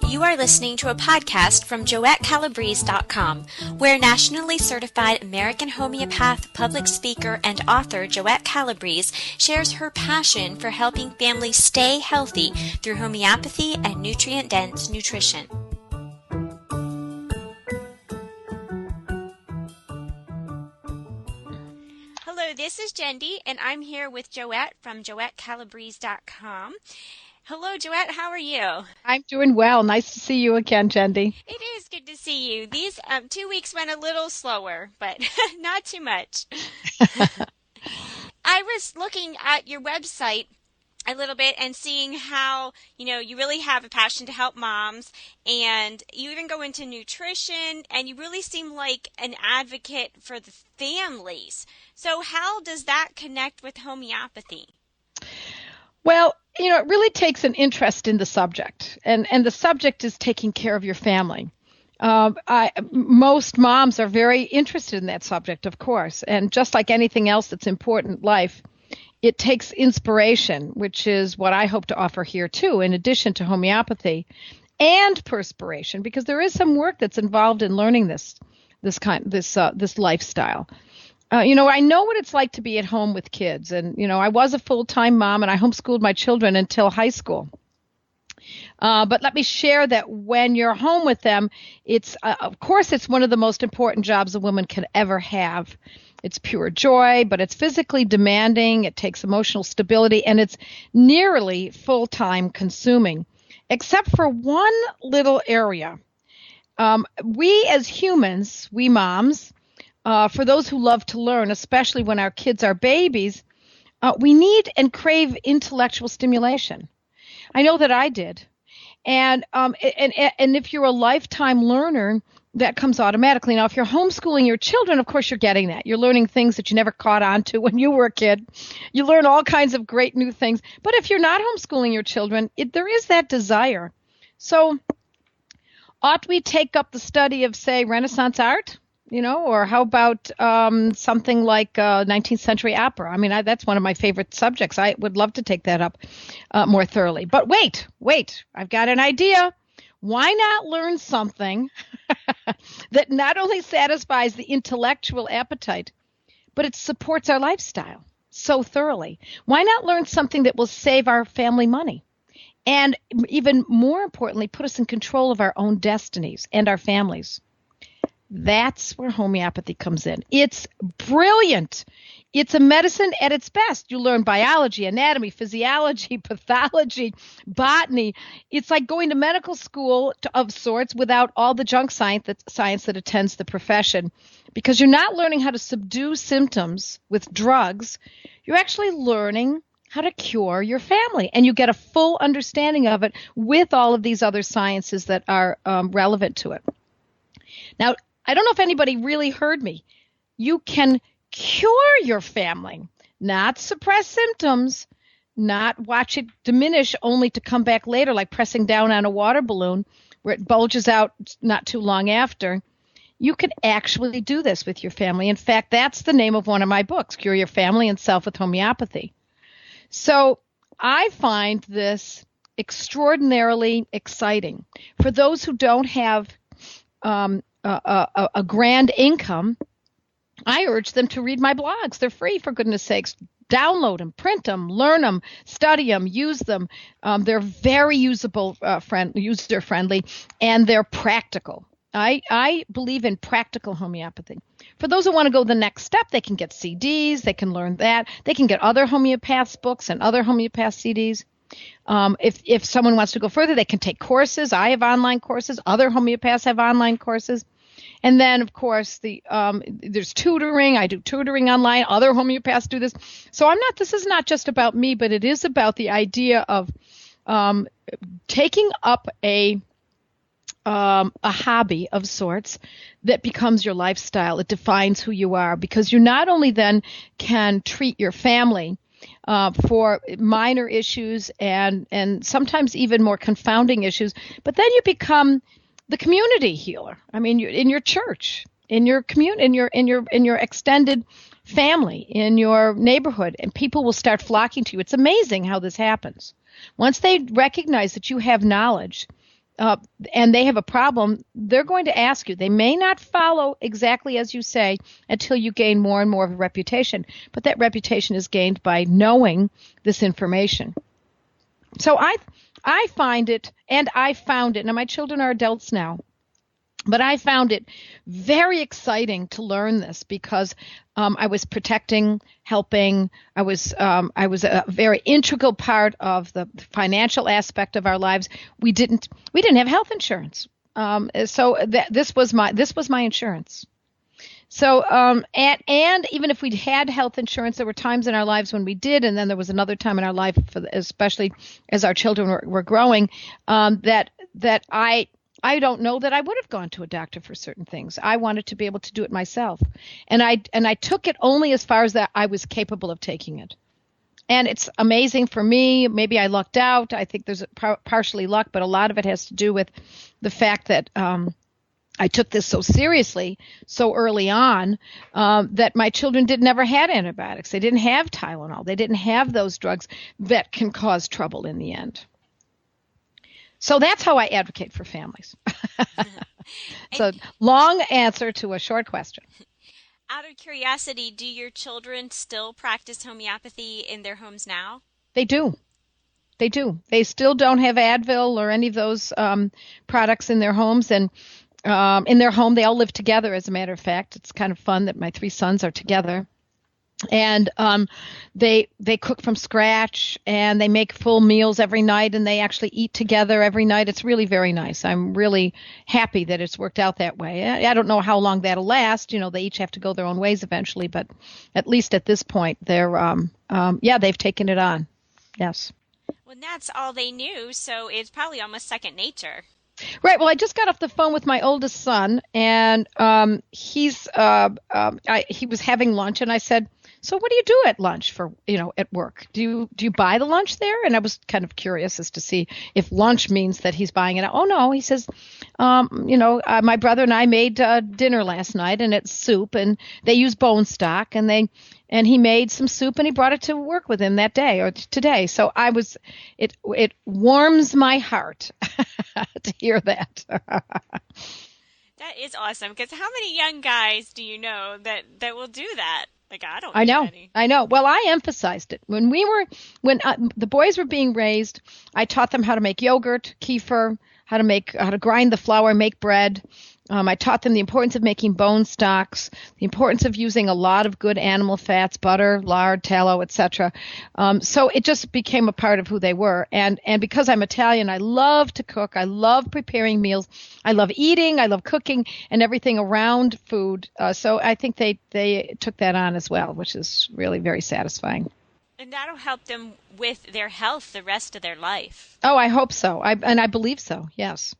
You are listening to a podcast from JoetteCalabrese.com, where nationally certified American homeopath, public speaker, and author Joette Calabrese shares her passion for helping families stay healthy through homeopathy and nutrient-dense nutrition. Hello, this is Jendi, and I'm here with Joette from JoetteCalabrese.com. Hello, Joette. How are you? I'm doing well. Nice to see you again, Jendi. It is good to see you. These 2 weeks went a little slower, but not too much. I was looking at your website a little bit and seeing how, you really have a passion to help moms, and you even go into nutrition, and you really seem like an advocate for the families. So how does that connect with homeopathy? Well, it really takes an interest in the subject, and the subject is taking care of your family. Most moms are very interested in that subject, of course, and just like anything else that's important in life, it takes inspiration, which is what I hope to offer here too, in addition to homeopathy, and perspiration, because there is some work that's involved in learning this lifestyle. I know what it's like to be at home with kids, and I was a full-time mom, and I homeschooled my children until high school. But let me share that when you're home with them, it's of course it's one of the most important jobs a woman can ever have. It's pure joy, but it's physically demanding. It takes emotional stability, and it's nearly full-time consuming, except for one little area. We as humans, we moms, for those who love to learn, especially when our kids are babies, we need and crave intellectual stimulation. I know that I did. And if you're a lifetime learner, that comes automatically. Now, if you're homeschooling your children, of course, you're getting that. You're learning things that you never caught on to when you were a kid. You learn all kinds of great new things. But if you're not homeschooling your children, there is that desire. So ought we take up the study of, say, Renaissance art? Or how about something like 19th century opera? I mean, that's one of my favorite subjects. I would love to take that up more thoroughly. But wait, I've got an idea. Why not learn something that not only satisfies the intellectual appetite, but it supports our lifestyle so thoroughly? Why not learn something that will save our family money? And even more importantly, put us in control of our own destinies and our families. That's where homeopathy comes in. It's brilliant. It's a medicine at its best. You learn biology, anatomy, physiology, pathology, botany. It's like going to medical school of sorts without all the junk science that attends the profession, because you're not learning how to subdue symptoms with drugs. You're actually learning how to cure your family, and you get a full understanding of it with all of these other sciences that are relevant to it. Now, I don't know if anybody really heard me. You can cure your family, not suppress symptoms, not watch it diminish only to come back later, like pressing down on a water balloon where it bulges out not too long after. You can actually do this with your family. In fact, that's the name of one of my books, Cure Your Family and Self with Homeopathy. So I find this extraordinarily exciting. For those who don't have a grand income, I urge them to read my blogs. They're free, for goodness sakes. Download them, print them, learn them, study them, use them. They're very user-friendly, and they're practical. I believe in practical homeopathy. For those who want to go the next step, they can get CDs. They can learn that. They can get other homeopaths books and other homeopath CDs. If someone wants to go further, they can take courses. I have online courses. Other homeopaths have online courses. And then, of course, there's tutoring. I do tutoring online. Other homeopaths do this. So this is not just about me, but it is about the idea of taking up a hobby of sorts that becomes your lifestyle. It defines who you are, because you not only then can treat your family for minor issues and sometimes even more confounding issues, but then you become the community healer. I mean, in your church, in your community, in your extended family, in your neighborhood, and people will start flocking to you. It's amazing how this happens. Once they recognize that you have knowledge, and they have a problem, they're going to ask you. They may not follow exactly as you say until you gain more and more of a reputation, but that reputation is gained by knowing this information. So I find it, and I found it. Now, my children are adults now, but I found it very exciting to learn this because I was protecting, helping. I was a very integral part of the financial aspect of our lives. We didn't have health insurance, so this was my insurance. So and even if we had health insurance, there were times in our lives when we did, and then there was another time in our life, especially as our children were growing, that I don't know that I would have gone to a doctor for certain things. I wanted to be able to do it myself. And I took it only as far as that I was capable of taking it. And it's amazing for me. Maybe I lucked out. I think there's partially luck, but a lot of it has to do with the fact that I took this so seriously so early on that my children never had antibiotics. They didn't have Tylenol. They didn't have those drugs that can cause trouble in the end. So that's how I advocate for families. So long answer to a short question. Out of curiosity, do your children still practice homeopathy in their homes now? They do. They do. They still don't have Advil or any of those products in their homes. And in their home, they all live together, as a matter of fact. It's kind of fun that my 3 sons are together. And they cook from scratch, and they make full meals every night, and they actually eat together every night. It's really very nice. I'm really happy that it's worked out that way. I don't know how long that'll last. You know, they each have to go their own ways eventually, but at least at this point, they've taken it on. Yes. Well, that's all they knew, so it's probably almost second nature. Right. Well, I just got off the phone with my oldest son, and he was having lunch, and I said, "So what do you do at lunch at work? Do you buy the lunch there?" And I was kind of curious as to see if lunch means that he's buying it. Oh no, he says, my brother and I made dinner last night, and it's soup, and they use bone stock, and he made some soup, and he brought it to work with him that day or today. So it warms my heart to hear that. That is awesome, because how many young guys do you know that will do that? Like, I don't know. I know. Well, I emphasized it. When the boys were being raised, I taught them how to make yogurt, kefir, how to grind the flour, make bread. I taught them the importance of making bone stocks, the importance of using a lot of good animal fats, butter, lard, tallow, etc. So it just became a part of who they were. And because I'm Italian, I love to cook. I love preparing meals. I love eating. I love cooking and everything around food. So I think they took that on as well, which is really very satisfying. And that'll help them with their health the rest of their life. Oh, I hope so. I believe so. Yes.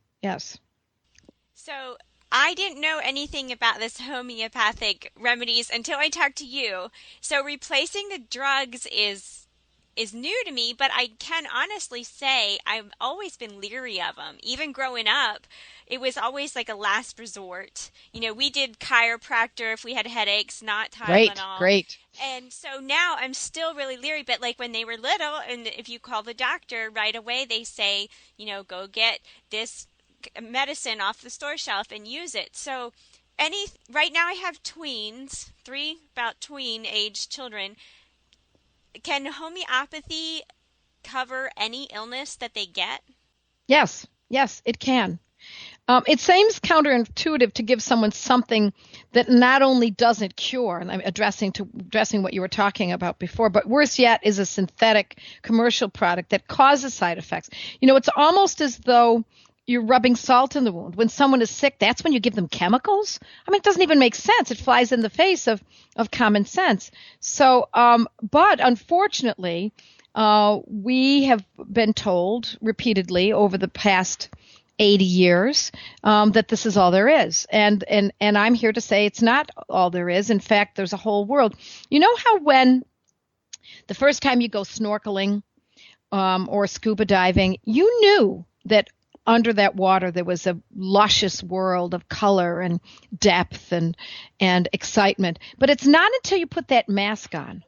So I didn't know anything about this homeopathic remedies until I talked to you. So replacing the drugs is new to me, but I can honestly say I've always been leery of them. Even growing up, it was always like a last resort. You know, we did chiropractor if we had headaches, not Tylenol. Great. And so now I'm still really leery, but like when they were little, and if you call the doctor right away, they say, go get this medicine off the store shelf and use it. So right now I have tweens, 3 about tween age children. Can homeopathy cover any illness that they get? Yes, it can. It seems counterintuitive to give someone something that not only doesn't cure, and I'm addressing what you were talking about before, but worse yet is a synthetic commercial product that causes side effects. It's almost as though you're rubbing salt in the wound. When someone is sick, that's when you give them chemicals? I mean, it doesn't even make sense. It flies in the face of common sense. So, but unfortunately, we have been told repeatedly over the past 80 years that this is all there is. And I'm here to say it's not all there is. In fact, there's a whole world. You know how when the first time you go snorkeling or scuba diving, you knew that under that water there was a luscious world of color and depth and excitement. But it's not until you put that mask on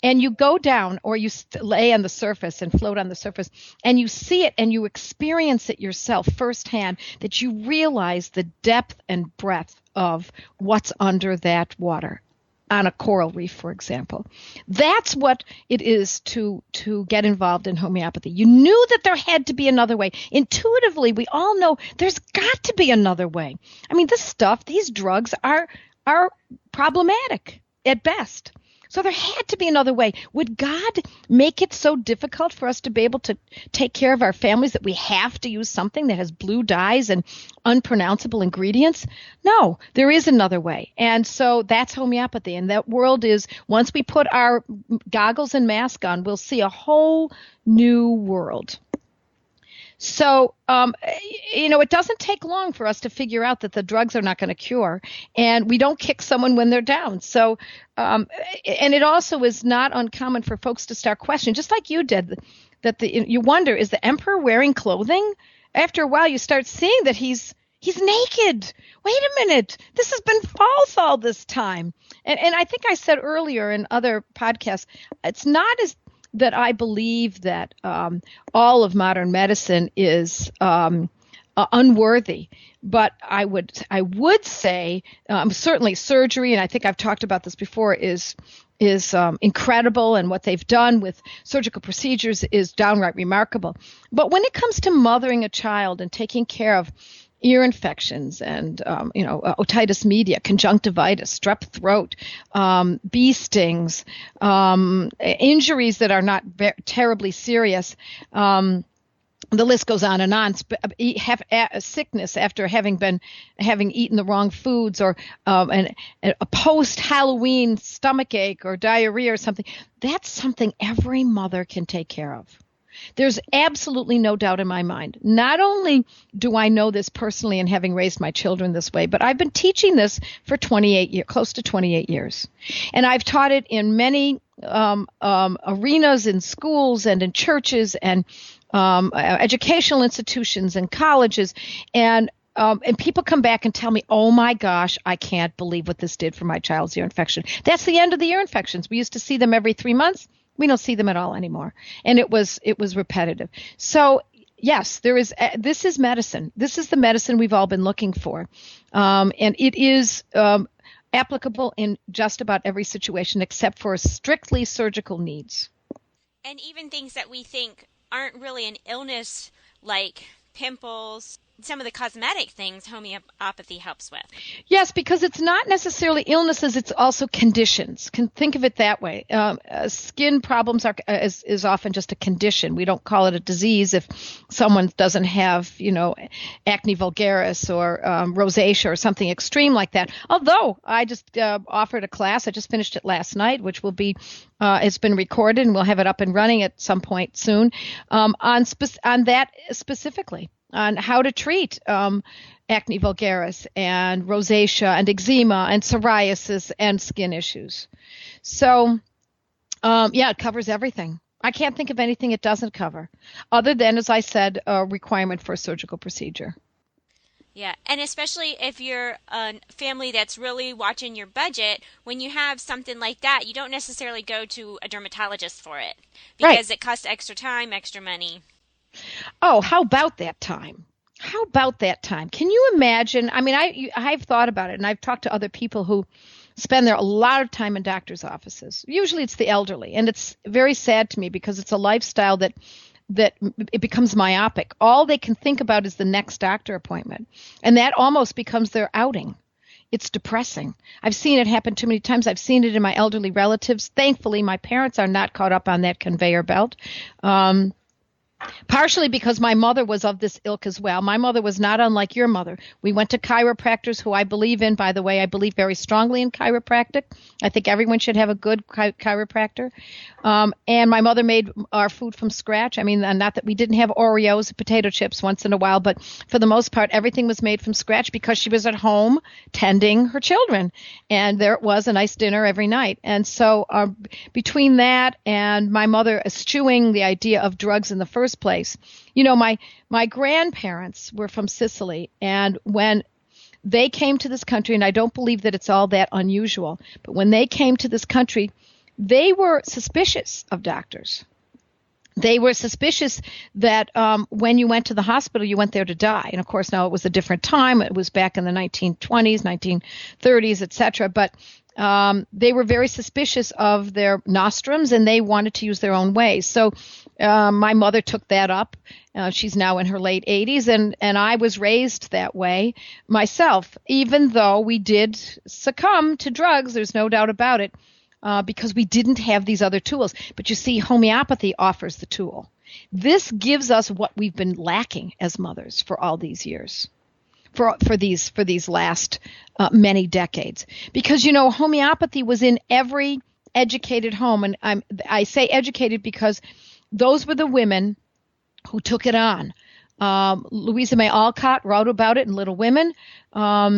and you go down, or you lay on the surface and float on the surface, and you see it and you experience it yourself firsthand, that you realize the depth and breadth of what's under that water on a coral reef, for example. That's what it is to get involved in homeopathy. You knew that there had to be another way. Intuitively, we all know there's got to be another way. I mean, this stuff, these drugs are problematic at best. So there had to be another way. Would God make it so difficult for us to be able to take care of our families that we have to use something that has blue dyes and unpronounceable ingredients? No, there is another way. And so that's homeopathy. And that world is, once we put our goggles and mask on, we'll see a whole new world. So, it doesn't take long for us to figure out that the drugs are not going to cure, and we don't kick someone when they're down. So, and it also is not uncommon for folks to start questioning, just like you did, that you wonder, is the emperor wearing clothing? After a while, you start seeing that he's naked. Wait a minute, this has been false all this time. And I think I said earlier in other podcasts, it's not as that I believe that all of modern medicine is unworthy, but I would say certainly surgery, and I think I've talked about this before, is incredible, and what they've done with surgical procedures is downright remarkable. But when it comes to mothering a child and taking care of ear infections and, otitis media, conjunctivitis, strep throat, bee stings, injuries that are not terribly serious. The list goes on and on. Sickness after having eaten the wrong foods, or a post-Halloween stomach ache or diarrhea or something. That's something every mother can take care of. There's absolutely no doubt in my mind. Not only do I know this personally and having raised my children this way, but I've been teaching this for 28 years, close to 28 years. And I've taught it in many arenas, in schools and in churches and educational institutions and colleges. And people come back and tell me, oh my gosh, I can't believe what this did for my child's ear infection. That's the end of the ear infections. We used to see them every 3 months. We don't see them at all anymore. And it was repetitive. So yes, this is medicine. This is the medicine we've all been looking for. And it is applicable in just about every situation except for strictly surgical needs. And even things that we think aren't really an illness, like pimples, some of the cosmetic things homeopathy helps with. Yes, because it's not necessarily illnesses, it's also conditions. Think of it that way. Skin problems is often just a condition. We don't call it a disease if someone doesn't have, acne vulgaris or rosacea or something extreme like that. Although I just offered a class, I just finished it last night, which will be it's been recorded and we'll have it up and running at some point soon on that specifically, on how to treat acne vulgaris and rosacea and eczema and psoriasis and skin issues. So, it covers everything. I can't think of anything it doesn't cover, other than, as I said, a requirement for a surgical procedure. Yeah, and especially if you're a family that's really watching your budget, when you have something like that, you don't necessarily go to a dermatologist for it because It costs extra time, extra money. Oh, how about that time? How about that time? Can you imagine? I mean, I've thought about it, and I've talked to other people who spend a lot of time in doctors' offices. Usually it's the elderly, and it's very sad to me because it's a lifestyle that it becomes myopic. All they can think about is the next doctor appointment, and that almost becomes their outing. It's depressing. I've seen it happen too many times. I've seen it in my elderly relatives. Thankfully, my parents are not caught up on that conveyor belt. Partially because my mother was of this ilk as well. My mother was not unlike your mother. We went to chiropractors, who I believe in, by the way. I believe very strongly in chiropractic. I think everyone should have a good chiropractor. And my mother made our food from scratch. I mean, not that we didn't have Oreos and potato chips once in a while, but for the most part, everything was made from scratch because she was at home tending her children. And there it was, a nice dinner every night. And so between that and my mother eschewing the idea of drugs in the first place, my grandparents were from Sicily, and when they came to this country, and I don't believe that it's all that unusual, but when they came to this country, they were suspicious of doctors. They were suspicious that when you went to the hospital, you went there to die. And of course, now it was a different time. It was back in the 1920s, 1930s, etc. But they were very suspicious of their nostrums, and they wanted to use their own ways. So my mother took that up. She's now in her late 80s, and I was raised that way myself, even though we did succumb to drugs. There's no doubt about it. Because we didn't have these other tools. But you see, homeopathy offers the tool. This gives us what we've been lacking as mothers for all these years, for these last many decades. Because, homeopathy was in every educated home. And I say educated because those were the women who took it on. Louisa May Alcott wrote about it in Little Women. How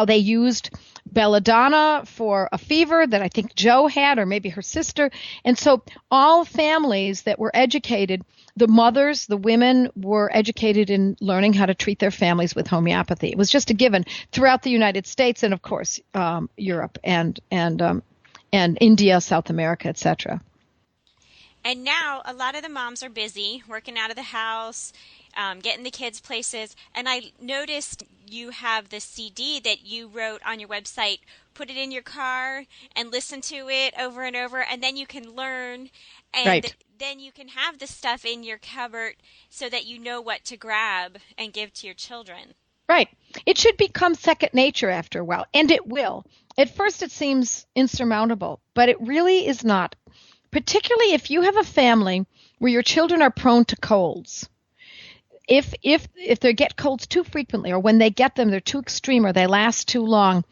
they used belladonna for a fever that I think Jo had, or maybe her sister. And so all families that were educated, the mothers, the women were educated in learning how to treat their families with homeopathy. It was just a given throughout the United States and, of course, Europe and India, South America, etc. And now a lot of the moms are busy working out of the house, getting the kids places. And I noticed you have the CD that you wrote on your website. Put it in your car and listen to it over and over, and then you can learn. And Right. then you can have the stuff in your cupboard so that you know what to grab and give to your children. Right. It should become second nature after a while, and it will. At first, it seems insurmountable, but it really is not. Particularly if you have a family where your children are prone to colds. If they get colds too frequently, or when they get them, they're too extreme or they last too long,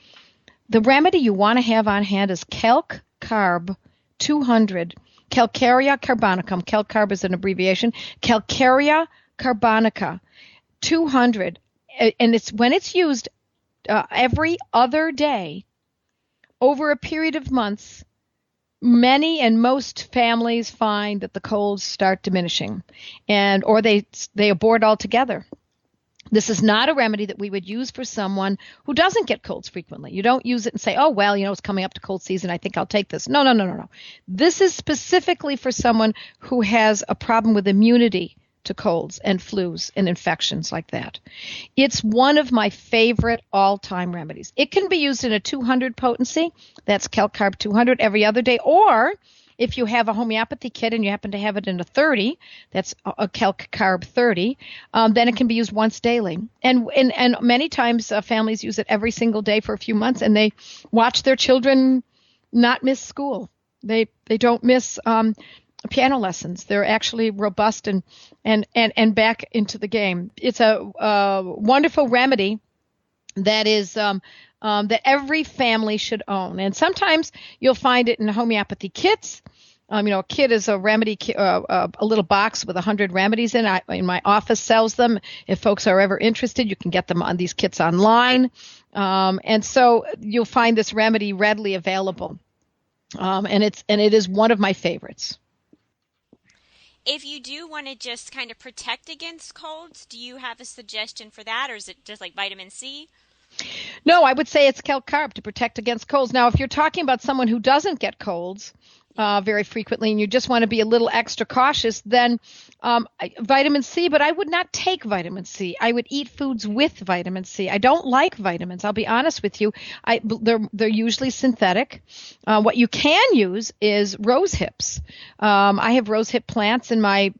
the remedy you want to have on hand is Calc Carb 200, Calcarea carbonicum. Calc Carb is an abbreviation. Calcarea carbonica 200, and when it's used every other day over a period of months. Many and most families find that the colds start diminishing, or they abort altogether. This is not a remedy that we would use for someone who doesn't get colds frequently. You don't use it and say, oh, well, it's coming up to cold season. I think I'll take this. No. This is specifically for someone who has a problem with immunity to colds and flus and infections like that. It's one of my favorite all-time remedies. It can be used in a 200 potency. That's Calc Carb 200 every other day. Or if you have a homeopathy kit and you happen to have it in a 30, that's a Calc Carb 30, then it can be used once daily. And many times families use it every single day for a few months, and they watch their children not miss school. They don't miss piano lessons. They're actually robust and back into the game. It's a wonderful remedy that is that every family should own. And sometimes you'll find it in homeopathy kits. A kit is a remedy, a little box with 100 remedies in. In my office sells them. If folks are ever interested, you can get them on these kits online. And so you'll find this remedy readily available. And it is one of my favorites. If you do want to just kind of protect against colds, do you have a suggestion for that, or is it just like vitamin C? No, I would say it's Calc Carb to protect against colds. Now, if you're talking about someone who doesn't get colds very frequently and you just want to be a little extra cautious, then vitamin C, but I would not take vitamin C. I would eat foods with vitamin C. I don't like vitamins. I'll be honest with you. They're usually synthetic. What you can use is rose hips. I have rose hip plants in my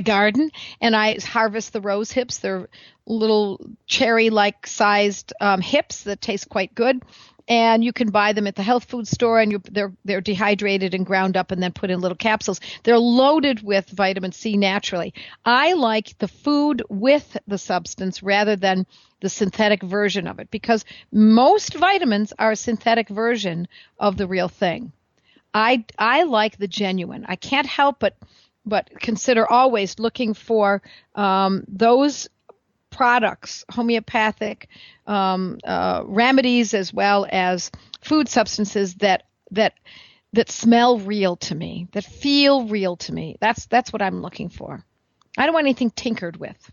garden, and I harvest the rose hips. They're little cherry-like sized hips that taste quite good. And you can buy them at the health food store, and they're dehydrated and ground up and then put in little capsules. They're loaded with vitamin C naturally. I like the food with the substance rather than the synthetic version of it, because most vitamins are a synthetic version of the real thing. I like the genuine. I can't help but consider always looking for those products, homeopathic remedies, as well as food substances that smell real to me, that feel real to me. That's what I'm looking for. I don't want anything tinkered with.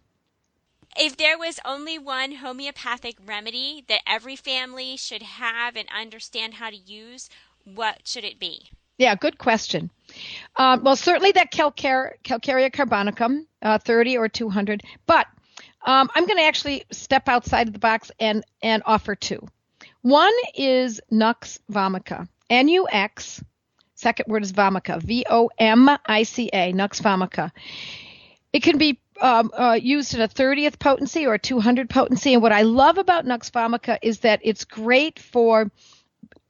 If there was only one homeopathic remedy that every family should have and understand how to use, what should it be? Yeah, good question. Well, certainly that Calcarea carbonicum, 30 or 200. But I'm going to actually step outside of the box and offer two. One is Nux vomica, Nux. Second word is vomica, Vomica, Nux vomica. It can be used in a 30th potency or a 200 potency. And what I love about Nux vomica is that it's great for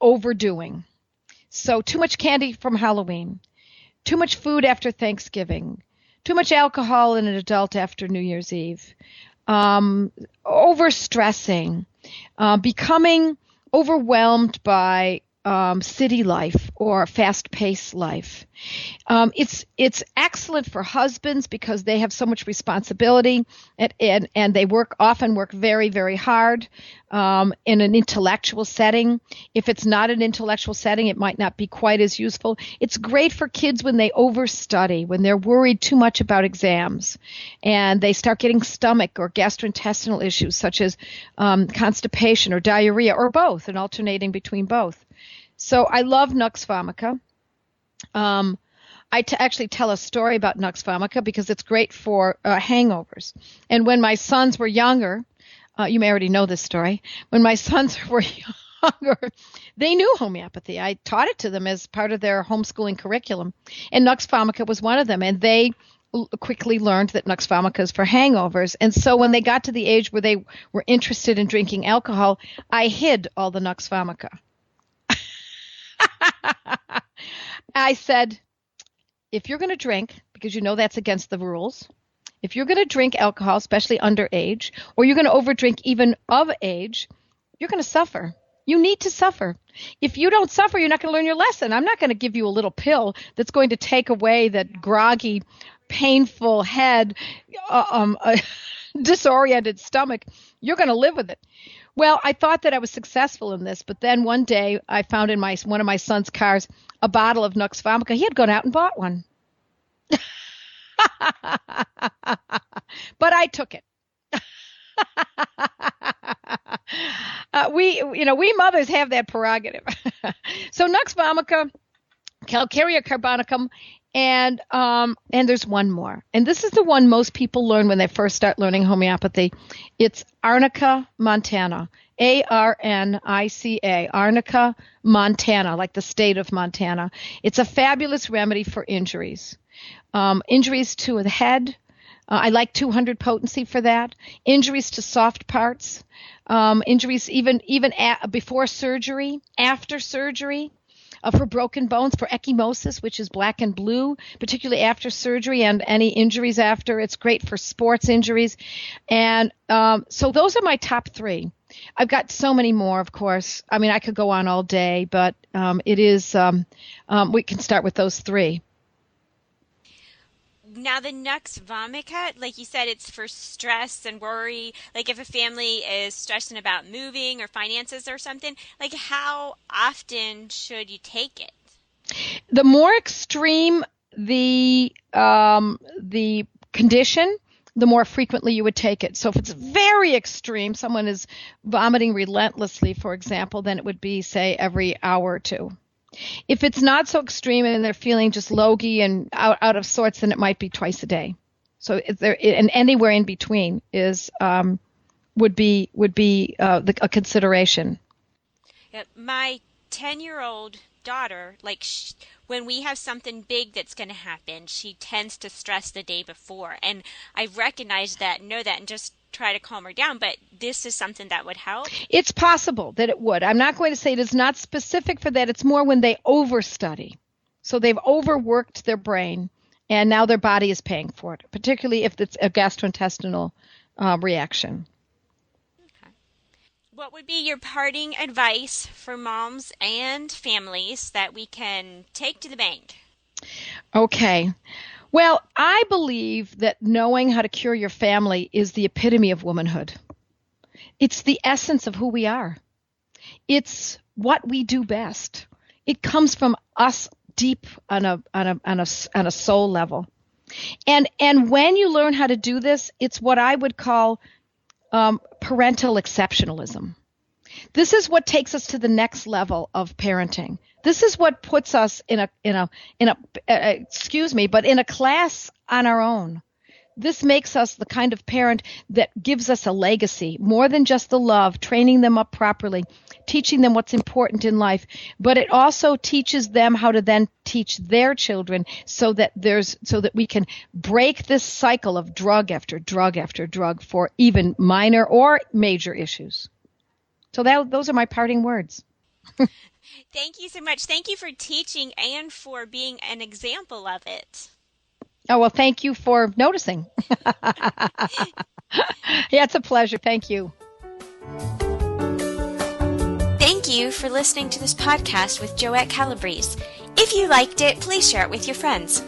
overdoing. So too much candy from Halloween, too much food after Thanksgiving, too much alcohol in an adult after New Year's Eve, overstressing, becoming overwhelmed by city life or fast-paced life. It's excellent for husbands because they have so much responsibility and they often work very, very hard in an intellectual setting. If it's not an intellectual setting, it might not be quite as useful. It's great for kids when they overstudy, when they're worried too much about exams and they start getting stomach or gastrointestinal issues such as constipation or diarrhea or both, and alternating between both. So I love Nux vomica. I actually tell a story about Nux vomica because it's great for hangovers. And when my sons were younger, you may already know this story, when my sons were younger, they knew homeopathy. I taught it to them as part of their homeschooling curriculum. And Nux vomica was one of them. And they quickly learned that Nux vomica is for hangovers. And so when they got to the age where they were interested in drinking alcohol, I hid all the Nux vomica. I said, if you're going to drink, because you know that's against the rules, if you're going to drink alcohol, especially underage, or you're going to overdrink even of age, you're going to suffer. You need to suffer. If you don't suffer, you're not going to learn your lesson. I'm not going to give you a little pill that's going to take away that groggy, painful head, disoriented stomach. You're going to live with it. Well, I thought that I was successful in this, but then one day I found in one of my son's cars a bottle of Nux vomica. He had gone out and bought one. But I took it. We mothers have that prerogative. So Nux vomica, Calcarea carbonicum, and there's one more. And this is the one most people learn when they first start learning homeopathy. It's Arnica montana, Arnica, Arnica montana, like the state of Montana. It's a fabulous remedy for injuries. Injuries to the head. I like 200 potency for that. Injuries to soft parts. Injuries even before surgery, after surgery. For broken bones, for ecchymosis, which is black and blue, particularly after surgery and any injuries after. It's great for sports injuries. And so those are my top three. I've got so many more, of course. I mean, I could go on all day, but we can start with those three. Now, the Nux vomica, like you said, it's for stress and worry. Like if a family is stressing about moving or finances or something, like how often should you take it? The more extreme the condition, the more frequently you would take it. So if it's very extreme, someone is vomiting relentlessly, for example, then it would be, say, every hour or two. If it's not so extreme and they're feeling just logy and out of sorts, then it might be twice a day. So and anywhere in between would be a consideration. Yeah, my 10-year-old daughter, when we have something big that's going to happen, she tends to stress the day before, and I recognize that, know that, and just try to calm her down, but this is something that would help? It's possible that it would. I'm not going to say it is not specific for that. It's more when they overstudy. So they've overworked their brain, and now their body is paying for it, particularly if it's a gastrointestinal reaction. Okay. What would be your parting advice for moms and families that we can take to the bank? Okay. Well, I believe that knowing how to cure your family is the epitome of womanhood. It's the essence of who we are. It's what we do best. It comes from us deep on a soul level. And when you learn how to do this, it's what I would call parental exceptionalism. This is what takes us to the next level of parenting. This is what puts us in a class on our own. This makes us the kind of parent that gives us a legacy, more than just the love, training them up properly, teaching them what's important in life, but it also teaches them how to then teach their children so that we can break this cycle of drug after drug after drug for even minor or major issues. So those are my parting words. Thank you so much. Thank you for teaching and for being an example of it. Oh, well, thank you for noticing. Yeah, it's a pleasure. Thank you. Thank you for listening to this podcast with Joette Calabrese. If you liked it, please share it with your friends.